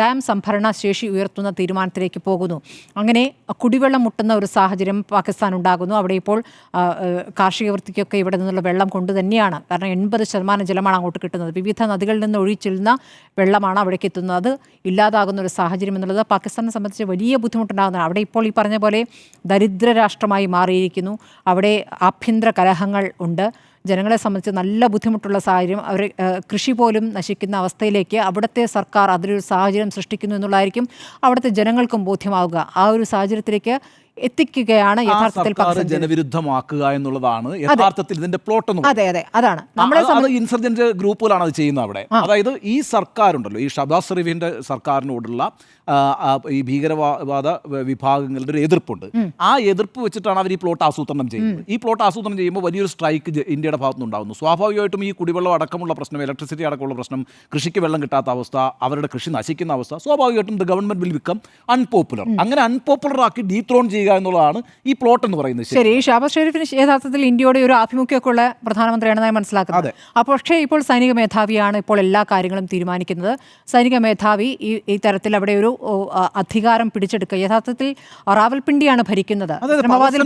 Dam സംഭരണ ശേഷി ഉയർത്തുന്ന തീരുമാനത്തിലേക്ക് പോകുന്നു. അങ്ങനെ കുടിവെള്ളം മുട്ടുന്ന ഒരു സാഹചര്യം പാകിസ്ഥാൻ ഉണ്ടാകുന്നു. അവിടെ ഇപ്പോൾ കാർഷിക വൃത്തിക്കൊക്കെ ഇവിടെ നിന്നുള്ള വെള്ളം കൊണ്ട് തന്നെയാണ്. കാരണം 80% ജലമാണ് അങ്ങോട്ട് കിട്ടുന്നത്. വിവിധ നദികളിൽ നിന്ന് ഒഴിച്ചെല്ലുന്ന വെള്ളമാണ് അവിടേക്ക് എത്തുന്നത്. അത് ഇല്ലാതാകുന്ന ഒരു സാഹചര്യം എന്നുള്ളത് പാകിസ്ഥാനെ സംബന്ധിച്ച് വലിയ ബുദ്ധിമുട്ടുണ്ടാകുന്നതാണ്. അവിടെ ഇപ്പോൾ ഈ പറഞ്ഞ പോലെ ദരിദ്ര രാഷ്ട്രമായി മാറിയിരിക്കുന്നു. അവിടെ ആഭ്യന്തര കലഹങ്ങൾ ഉണ്ട്. ജനങ്ങളെ സംബന്ധിച്ച് നല്ല ബുദ്ധിമുട്ടുള്ള സാഹചര്യം, അവർ കൃഷി പോലും നശിക്കുന്ന അവസ്ഥയിലേക്ക് അവിടുത്തെ സർക്കാർ അതിലൊരു സാഹചര്യം സൃഷ്ടിക്കുന്നു എന്നുള്ളതായിരിക്കും അവിടുത്തെ ജനങ്ങൾക്കും ബോധ്യമാവുക. ആ ഒരു സാഹചര്യത്തിലേക്ക് എത്തിക്കുകയാണ് യഥാർത്ഥത്തിൽ ജനവിരുദ്ധമാക്കുക എന്നുള്ളതാണ് യഥാർത്ഥത്തിൽ ഇതിന്റെ പ്ലോട്ട് എന്ന്. അതെ അതെ, അതാണ് ഇൻസർജന്റ് ഗ്രൂപ്പുകളാണ് അത് ചെയ്യുന്നത് അവിടെ. അതായത് ഈ സർക്കാരുണ്ടല്ലോ, ഈ ഷഹബാസ് ഷെരീഫിന്റെ സർക്കാരിനോടുള്ള ഈ ഭീകരവാദ വിഭാഗങ്ങളുടെ ഒരു എതിർപ്പുണ്ട്. ആ എതിർപ്പ് വെച്ചിട്ടാണ് അവർ ഈ പ്ലോട്ട് ആസൂത്രണം ചെയ്യുന്നത്. ഈ പ്ലോട്ട് ആസൂത്രണം ചെയ്യുമ്പോൾ വലിയൊരു സ്ട്രൈക്ക് ഇന്ത്യയുടെ ഭാഗത്തുനിന്നുണ്ടാകുന്നു. സ്വാഭാവികമായിട്ടും ഈ കുടിവെള്ളം അടക്കമുള്ള പ്രശ്നം, ഇലക്ട്രിസിറ്റി അടക്കമുള്ള പ്രശ്നം, കൃഷിക്ക് വെള്ളം കിട്ടാത്ത അവസ്ഥ, അവരുടെ കൃഷി നശിക്കുന്ന അവസ്ഥ, സ്വാഭാവികമായിട്ടും the government will become unpopular. അങ്ങനെ അൺപോപ്പുലർ ആക്കി ഡീത്രോൺ ചെയ്യുക എന്നുള്ളതാണ് ഈ പ്ലോട്ട് എന്ന് പറയുന്നത്. ശരി, ഷഹബാസ് ഷെരീഫിന് യഥാർത്ഥത്തിൽ ഇന്ത്യയുടെ ഒരു ആഭിമുഖ്യമൊക്കെ ഉള്ള പ്രധാനമന്ത്രിയാണെന്നാണ് മനസ്സിലാക്കുന്നത്. പക്ഷേ ഇപ്പോൾ സൈനിക മേധാവിയാണ് ഇപ്പോൾ എല്ലാ കാര്യങ്ങളും തീരുമാനിക്കുന്നത്. സൈനിക മേധാവി ഈ തരത്തിൽ അവിടെ ഒരു അധികാരം പിടിച്ചെടുക്കുക. യഥാർത്ഥത്തിൽ റാവൽപിണ്ടിയാണ് ഭരിക്കുന്നത്.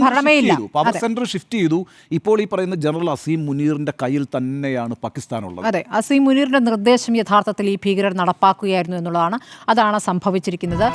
ഭരണമേ ഇല്ല. പവർ സെന്റർ ഷിഫ്റ്റ് ചെയ്തു. ഇപ്പോൾ ഈ പറയുന്ന ജനറൽ അസീം മുനീറിന്റെ കയ്യിൽ തന്നെയാണ് പാകിസ്ഥാനുള്ളത്. അതെ, അസീം മുനീറിന്റെ നിർദ്ദേശം യഥാർത്ഥത്തിൽ ഈ ഭീകരർ നടപ്പാക്കുകയായിരുന്നു എന്നുള്ളതാണ്. അതാണ് സംഭവിച്ചിരിക്കുന്നത്.